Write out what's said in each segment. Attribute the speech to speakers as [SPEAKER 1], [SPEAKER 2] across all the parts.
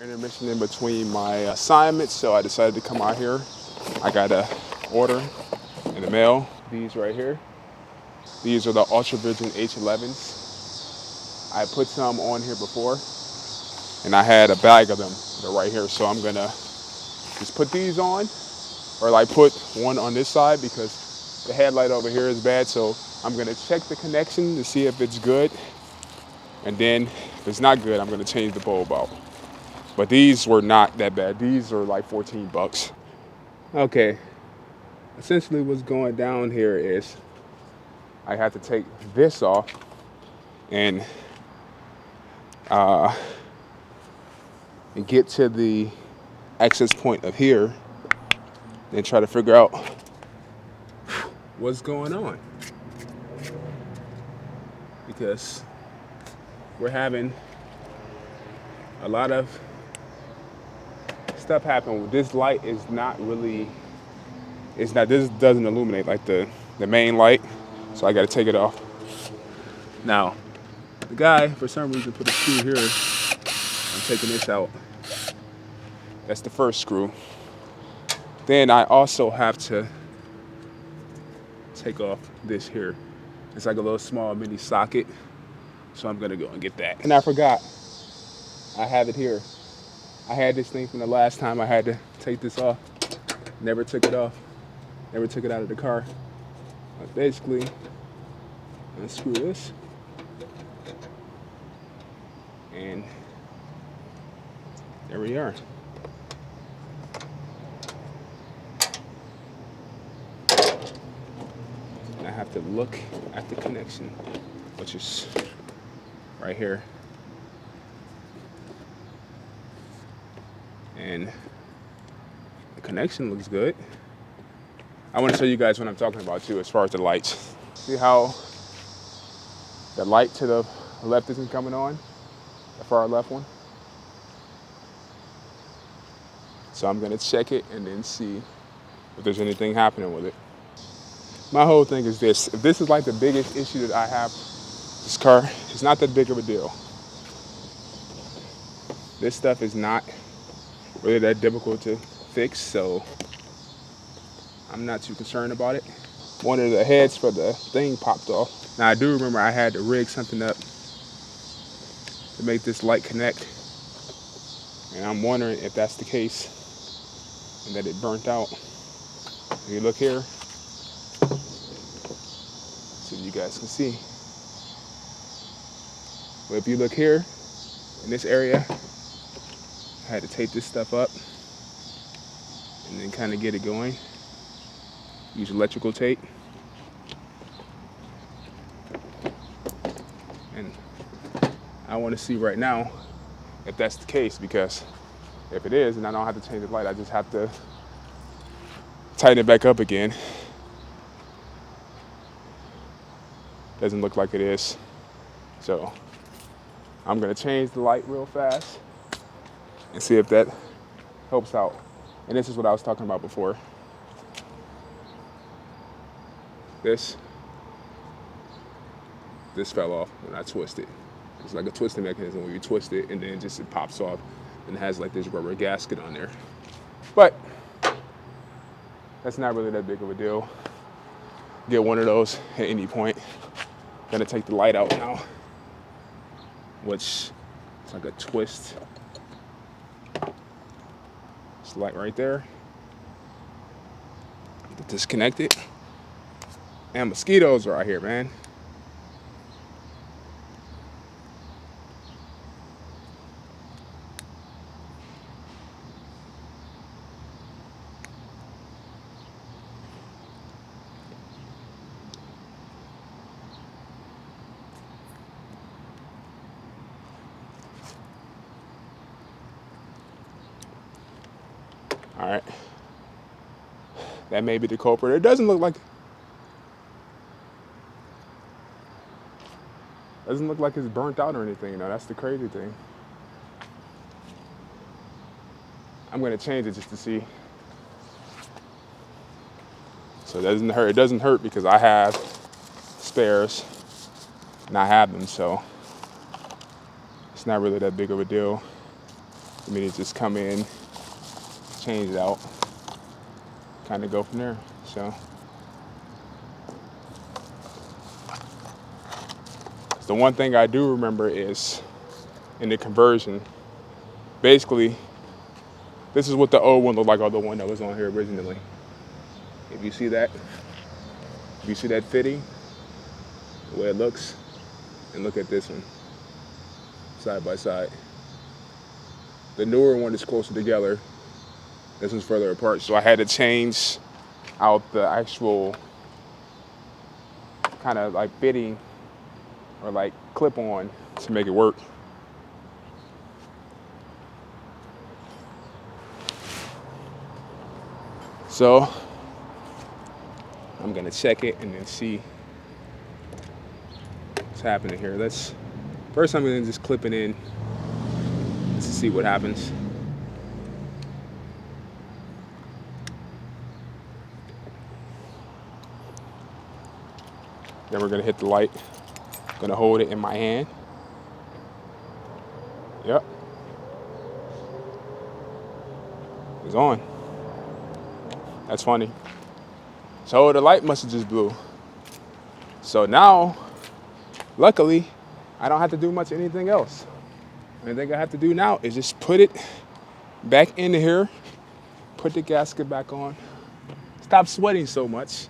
[SPEAKER 1] Intermission in between my assignments, so I decided to come out here. I got a order in the mail. These right here. These are the Ultra Vision H11s. I put some on here before, and I had a bag of them. They're right here, so I'm gonna just put these on, or like put one on this side because the headlight over here is bad. So I'm gonna check the connection to see if it's good, and then if it's not good, I'm gonna change the bulb out. But these were not that bad. These are like 14 bucks. Okay, essentially what's going down here is I have to take this off and get to the access point of here and try to figure out what's going on. Because we're having a lot of stuff happen. This light is not really, this doesn't illuminate like the main light, so I got to take it off. Now, the guy for some reason put a screw here. I'm taking this out. That's the first screw. Then I also have to take off this here. It's like a little small mini socket, so I'm gonna go and get that. And I forgot, I have it here. I had this thing from the last time I had to take this off. Never took it off. Never took it out of the car. But basically, unscrew this. And there we are. And I have to look at the connection, which is right here. And the connection looks good. I want to show you guys what I'm talking about too, as far as the lights. See how the light to the left isn't coming on? The far left one? So I'm gonna check it and then see if there's anything happening with it. My whole thing is this: if this is like the biggest issue that I have with this car, it's not that big of a deal. This stuff is not really that difficult to fix, so I'm not too concerned about it. One of the heads for the thing popped off. Now I do remember I had to rig something up to make this light connect, and I'm wondering if that's the case and that it burnt out. If you look here, so you guys can see. But if you look here in this area, I had to tape this stuff up and then kind of get it going. Use electrical tape. And I want to see right now if that's the case, because if it is, then I don't have to change the light. I just have to tighten it back up again. Doesn't look like it is. So I'm gonna change the light real fast and see if that helps out. And this is what I was talking about before. This fell off when I twisted. It's like a twisting mechanism where you twist it and then it pops off and it has like this rubber gasket on there. But that's not really that big of a deal. Get one of those at any point. Gonna take the light out now, which is like a twist. This light right there. Disconnect it. And mosquitoes are out here, man. All right. That may be the culprit. It doesn't look like it's burnt out or anything, you know. That's the crazy thing. I'm gonna change it just to see. So it doesn't hurt. It doesn't hurt because I have spares and I have them, so it's not really that big of a deal. for me to just come in, change it out, kind of go from there. So the one thing I do remember is in the conversion, basically, this is what the old one looked like, or the one that was on here originally. If you see that, fitting, the way it looks, and look at this one, side by side. The newer one is closer together. This one's further apart, so I had to change out the actual kind of like fitting or like clip-on to make it work. So I'm gonna check it and then see what's happening here. First I'm gonna just clip it in to see what happens. Then we're gonna hit the light. Gonna hold it in my hand. Yep. It's on. That's funny. So the light must have just blew. So now, luckily, I don't have to do much anything else. The only thing I have to do now is just put it back into here, put the gasket back on, stop sweating so much,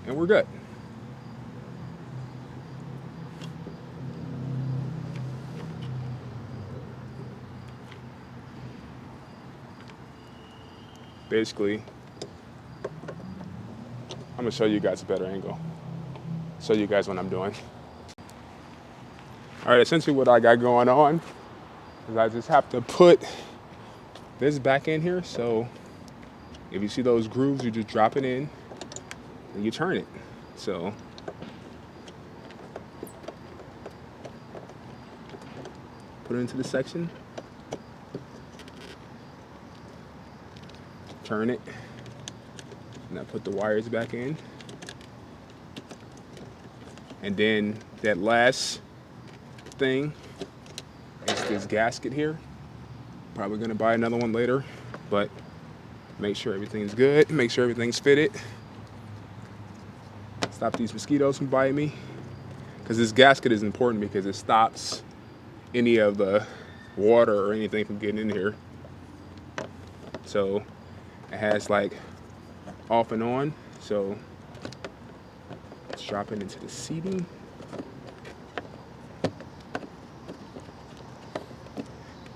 [SPEAKER 1] and we're good. Basically, I'm gonna show you guys a better angle. Show you guys what I'm doing. All right, essentially what I got going on is I just have to put this back in here. So if you see those grooves, you just drop it in and you turn it. So put it into the section, turn it, and I put the wires back in. And then that last thing is this gasket here. Probably gonna buy another one later, but make sure everything's good, make sure everything's fitted. Stop these mosquitoes from biting me. Because this gasket is important because it stops any of the water or anything from getting in here. So it has like off and on. So let's drop it into the seating.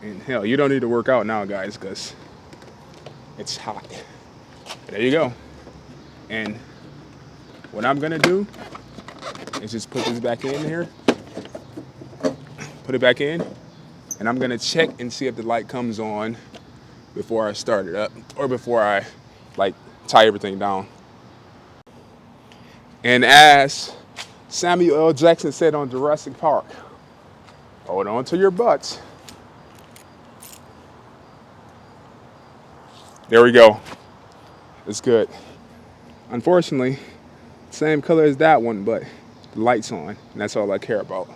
[SPEAKER 1] And hell, you don't need to work out now, guys, because it's hot. There you go. And what I'm gonna do is just put this back in here. Put it back in, and I'm gonna check and see if the light comes on before I start it up, or before I like tie everything down. And as Samuel L. Jackson said on Jurassic Park, hold on to your butts. There we go. It's good. Unfortunately, same color as that one, but the light's on, and that's all I care about.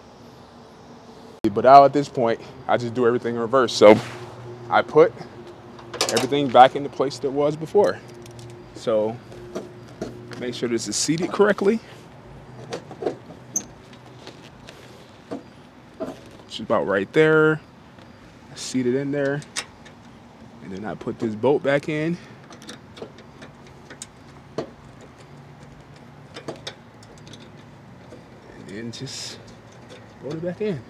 [SPEAKER 1] But now at this point, I just do everything in reverse. So I put everything back in the place that it was before. So make sure this is seated correctly. It's about right there. I seat it in there. And then I put this bolt back in. And then just bolt it back in.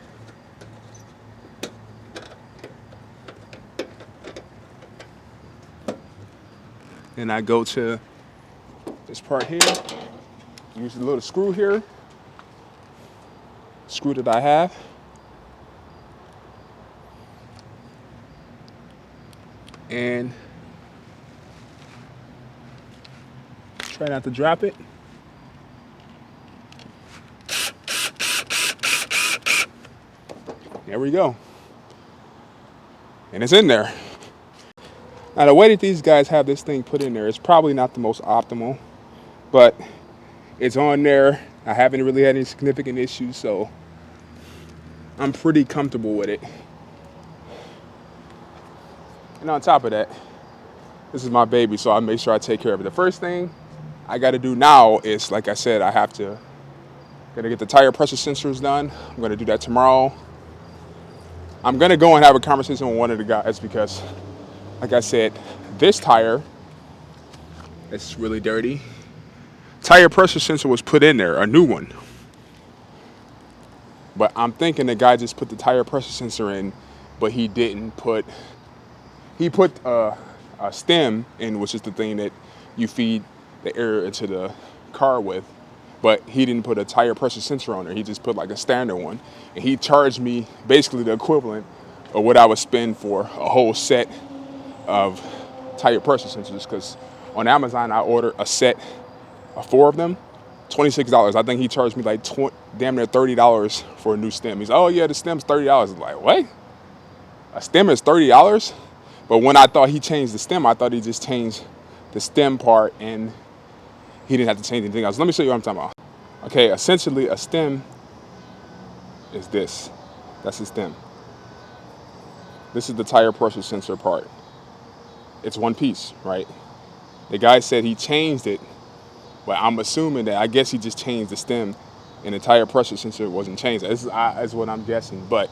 [SPEAKER 1] Then I go to this part here. Use the little screw here. Screw that I have. And try not to drop it. There we go. And it's in there. Now the way that these guys have this thing put in there is probably not the most optimal, but it's on there. I haven't really had any significant issues, so I'm pretty comfortable with it. And on top of that, this is my baby, so I make sure I take care of it. The first thing I got to do now is, like I said, gotta get the tire pressure sensors done. I'm gonna do that tomorrow. I'm gonna go and have a conversation with one of the guys because, like I said, this tire, it's really dirty. Tire pressure sensor was put in there, a new one. But I'm thinking the guy just put the tire pressure sensor in, but he didn't put, he put a stem in, which is the thing that you feed the air into the car with. But he didn't put a tire pressure sensor on there. He just put like a standard one. And he charged me basically the equivalent of what I would spend for a whole set of tire pressure sensors. Because on Amazon, I ordered a set of 4 of them, $26. I think he charged me like damn near $30 for a new stem. He's like, oh yeah, the stem's $30. I'm like, what? A stem is $30? But when I thought he changed the stem, I thought he just changed the stem part and he didn't have to change anything else. Let me show you what I'm talking about. Okay, essentially a stem is this. That's the stem. This is the tire pressure sensor part. It's one piece, right? The guy said he changed it, but I'm assuming that I guess he just changed the stem and the tire pressure sensor wasn't changed. This is what I'm guessing, but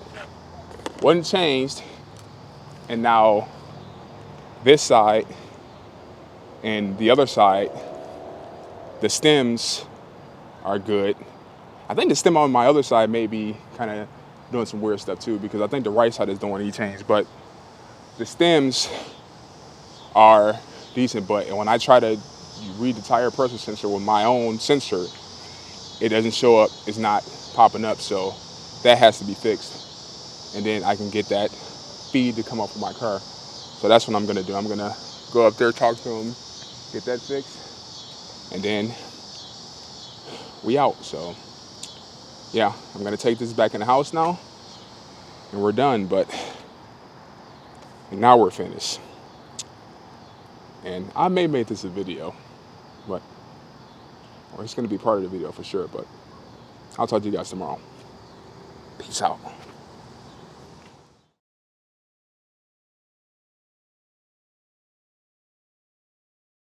[SPEAKER 1] wasn't changed. And now this side and the other side, the stems are good. I think the stem on my other side may be kind of doing some weird stuff too, because I think the right side is the one he changed. But the stems are decent, but when I try to read the tire pressure sensor with my own sensor, it doesn't show up, it's not popping up, so that has to be fixed. And then I can get that feed to come up with my car. So that's what I'm gonna do. I'm gonna go up there, talk to him, get that fixed, and then we out. So yeah, I'm gonna take this back in the house now and we're done, but now we're finished. And I may make this a video, or it's gonna be part of the video for sure, but I'll talk to you guys tomorrow. Peace out.